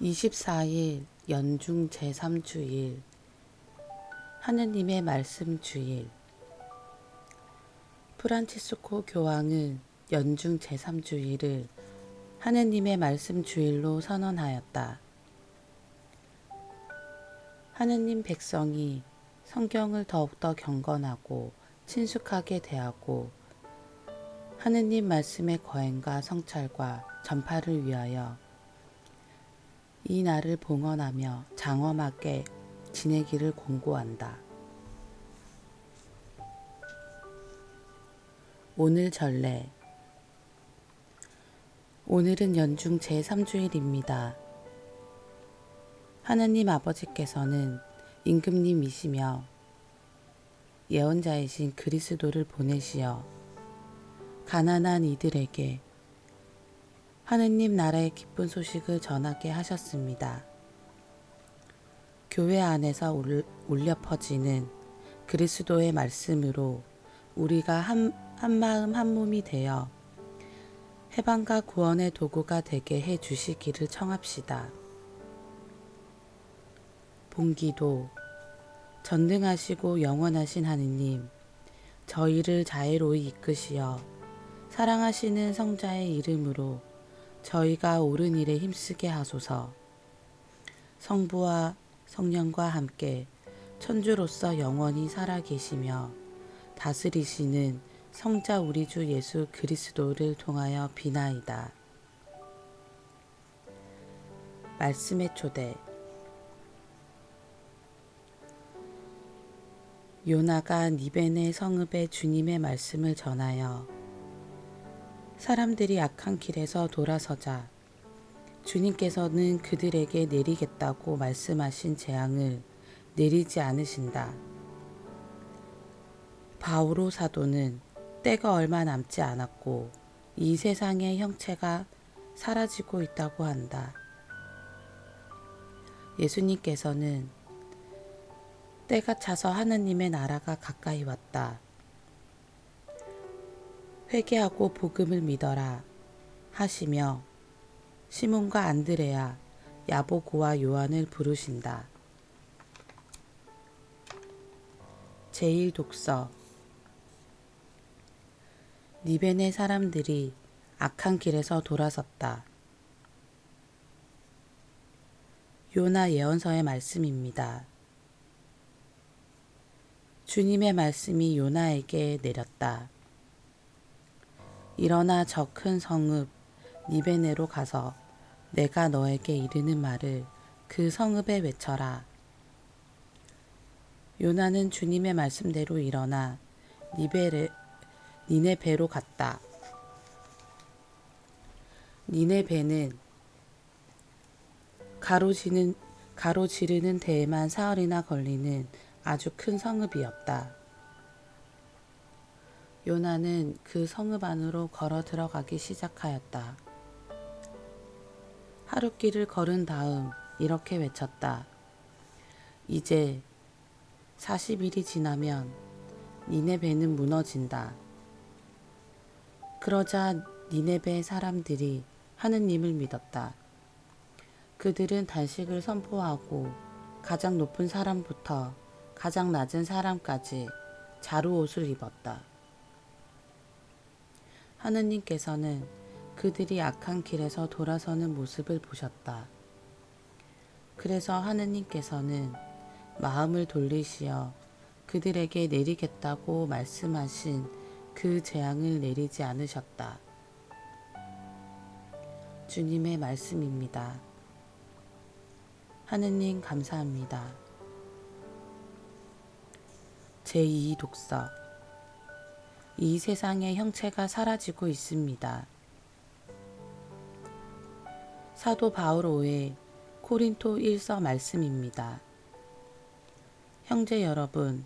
24일 연중 제3주일 하느님의 말씀 주일. 프란치스코 교황은 연중 제3주일을 하느님의 말씀 주일로 선언하였다. 하느님 백성이 성경을 더욱더 경건하고 친숙하게 대하고 하느님 말씀의 거행과 성찰과 전파를 위하여 이 날을 봉헌하며 장엄하게 지내기를 권고한다. 오늘 전례. 오늘은 연중 제3주일입니다. 하느님 아버지께서는 임금님이시며 예언자이신 그리스도를 보내시어 가난한 이들에게 하느님 나라의 기쁜 소식을 전하게 하셨습니다. 교회 안에서 울려 퍼지는 그리스도의 말씀으로 우리가 한 마음 한 몸이 되어 해방과 구원의 도구가 되게 해 주시기를 청합시다. 본기도. 전능하시고 영원하신 하느님, 저희를 자애로이 이끄시어 사랑하시는 성자의 이름으로 저희가 옳은 일에 힘쓰게 하소서. 성부와 성령과 함께 천주로서 영원히 살아계시며 다스리시는 성자 우리 주 예수 그리스도를 통하여 비나이다. 말씀의 초대. 요나가 니베네 성읍에 주님의 말씀을 전하여 사람들이 악한 길에서 돌아서자 주님께서는 그들에게 내리겠다고 말씀하신 재앙을 내리지 않으신다. 바오로 사도는 때가 얼마 남지 않았고 이 세상의 형체가 사라지고 있다고 한다. 예수님께서는 때가 차서 하느님의 나라가 가까이 왔다. 회개하고 복음을 믿어라 하시며 시몬과 안드레아, 야보고와 요한을 부르신다. 제1독서. 니베네 사람들이 악한 길에서 돌아섰다. 요나 예언서의 말씀입니다. 주님의 말씀이 요나에게 내렸다. 일어나 저 큰 성읍 니베네로 가서 내가 너에게 이르는 말을 그 성읍에 외쳐라. 요나는 주님의 말씀대로 일어나 니네베로 갔다. 니네베는 가로지르는 데에만 사흘이나 걸리는 아주 큰 성읍이었다. 요나는 그 성읍 안으로 걸어 들어가기 시작하였다. 하룻길을 걸은 다음 이렇게 외쳤다. 이제 40일이 지나면 니네베는 무너진다. 그러자 니네베 사람들이 하느님을 믿었다. 그들은 단식을 선포하고 가장 높은 사람부터 가장 낮은 사람까지 자루옷을 입었다. 하느님께서는 그들이 악한 길에서 돌아서는 모습을 보셨다. 그래서 하느님께서는 마음을 돌리시어 그들에게 내리겠다고 말씀하신 그 재앙을 내리지 않으셨다. 주님의 말씀입니다. 하느님 감사합니다. 제2독서. 이 세상의 형체가 사라지고 있습니다. 사도 바오로의 코린토 1서 말씀입니다. 형제 여러분,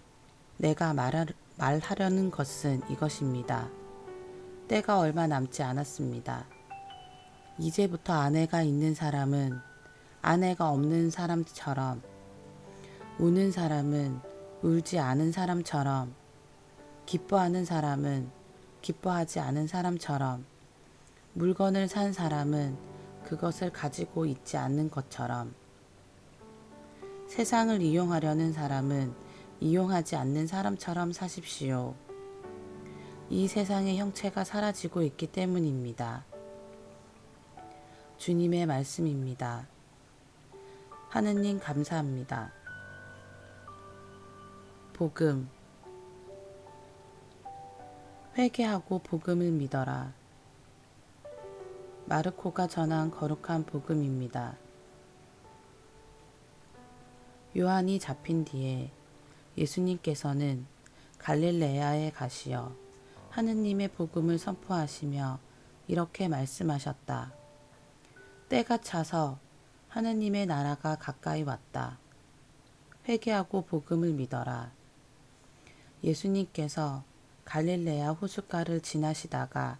내가 말하려는 것은 이것입니다. 때가 얼마 남지 않았습니다. 이제부터 아내가 있는 사람은 아내가 없는 사람처럼, 우는 사람은 울지 않은 사람처럼, 기뻐하는 사람은 기뻐하지 않은 사람처럼, 물건을 산 사람은 그것을 가지고 있지 않는 것처럼 세상을 이용하려는 사람은 이용하지 않는 사람처럼 사십시오. 이 세상의 형체가 사라지고 있기 때문입니다. 주님의 말씀입니다. 하느님 감사합니다. 복음. 회개하고 복음을 믿어라. 마르코가 전한 거룩한 복음입니다. 요한이 잡힌 뒤에 예수님께서는 갈릴레아에 가시어 하느님의 복음을 선포하시며 이렇게 말씀하셨다. 때가 차서 하느님의 나라가 가까이 왔다. 회개하고 복음을 믿어라. 예수님께서 갈릴레아 호숫가를 지나시다가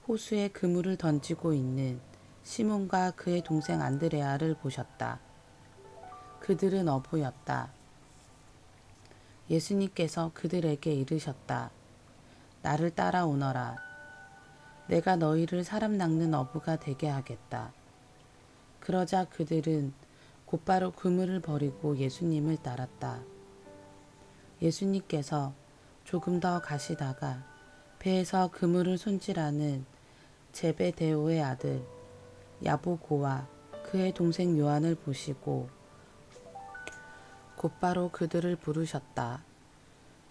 호수에 그물을 던지고 있는 시몬과 그의 동생 안드레아를 보셨다. 그들은 어부였다. 예수님께서 그들에게 이르셨다. 나를 따라오너라. 내가 너희를 사람 낚는 어부가 되게 하겠다. 그러자 그들은 곧바로 그물을 버리고 예수님을 따랐다. 예수님께서 조금 더 가시다가 배에서 그물을 손질하는 제베데오의 아들 야보고와 그의 동생 요한을 보시고 곧바로 그들을 부르셨다.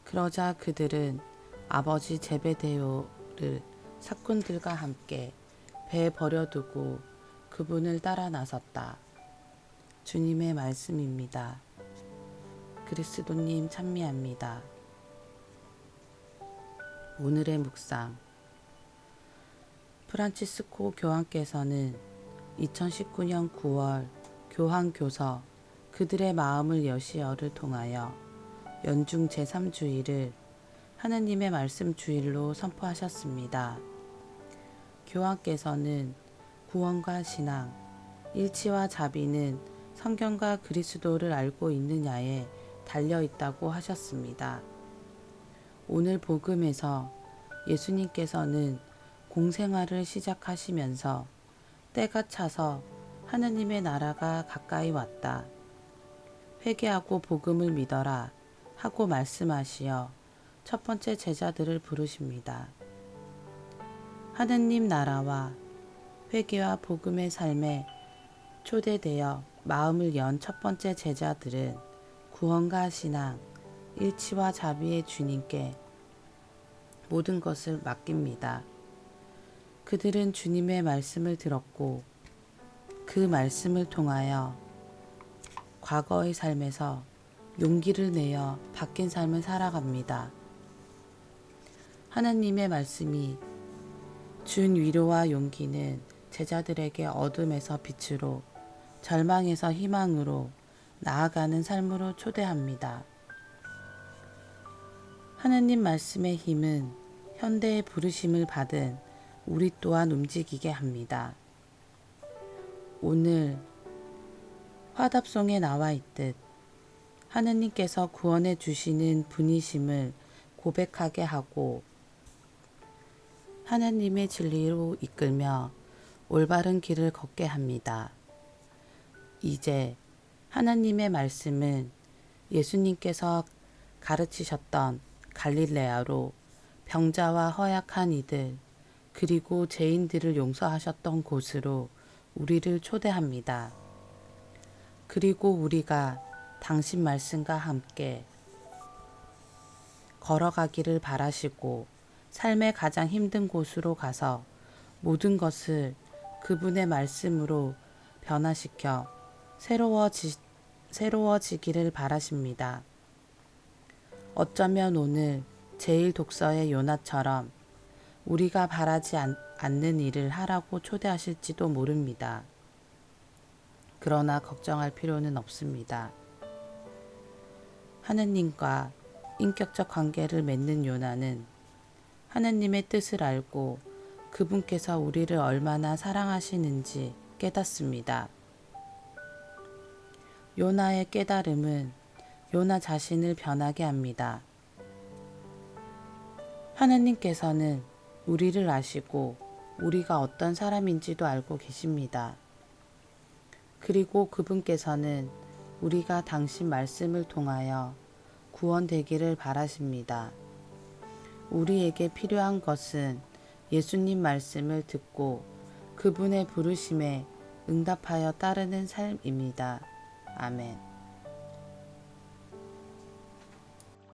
그러자 그들은 아버지 제베데오를 사꾼들과 함께 배에 버려두고 그분을 따라 나섰다. 주님의 말씀입니다. 그리스도님 찬미합니다. 오늘의 묵상. 프란치스코 교황께서는 2019년 9월 교황교서 그들의 마음을 여시어를 통하여 연중 제3주일을 하느님의 말씀 주일로 선포하셨습니다. 교황께서는 구원과 신앙, 일치와 자비는 성경과 그리스도를 알고 있느냐에 달려있다고 하셨습니다. 오늘 복음에서 예수님께서는 공생활을 시작하시면서 때가 차서 하느님의 나라가 가까이 왔다. 회개하고 복음을 믿어라 하고 말씀하시어 첫 번째 제자들을 부르십니다. 하느님 나라와 회개와 복음의 삶에 초대되어 마음을 연 첫 번째 제자들은 구원과 신앙, 일치와 자비의 주님께 모든 것을 맡깁니다. 그들은 주님의 말씀을 들었고 그 말씀을 통하여 과거의 삶에서 용기를 내어 바뀐 삶을 살아갑니다. 하나님의 말씀이 준 위로와 용기는 제자들에게 어둠에서 빛으로, 절망에서 희망으로 나아가는 삶으로 초대합니다. 하나님 말씀의 힘은 현대의 부르심을 받은 우리 또한 움직이게 합니다. 오늘 화답송에 나와 있듯 하느님께서 구원해 주시는 분이심을 고백하게 하고 하나님의 진리로 이끌며 올바른 길을 걷게 합니다. 이제 하나님의 말씀은 예수님께서 가르치셨던 갈릴레아로 병자와 허약한 이들 그리고 죄인들을 용서하셨던 곳으로 우리를 초대합니다. 그리고 우리가 당신 말씀과 함께 걸어가기를 바라시고 삶의 가장 힘든 곳으로 가서 모든 것을 그분의 말씀으로 변화시켜 새로워지기를 바라십니다. 어쩌면 오늘 제1독서의 요나처럼 우리가 바라지 않는 일을 하라고 초대하실지도 모릅니다. 그러나 걱정할 필요는 없습니다. 하느님과 인격적 관계를 맺는 요나는 하느님의 뜻을 알고 그분께서 우리를 얼마나 사랑하시는지 깨닫습니다. 요나의 깨달음은 요나 자신을 변하게 합니다. 하느님께서는 우리를 아시고 우리가 어떤 사람인지도 알고 계십니다. 그리고 그분께서는 우리가 당신 말씀을 통하여 구원되기를 바라십니다. 우리에게 필요한 것은 예수님 말씀을 듣고 그분의 부르심에 응답하여 따르는 삶입니다. 아멘.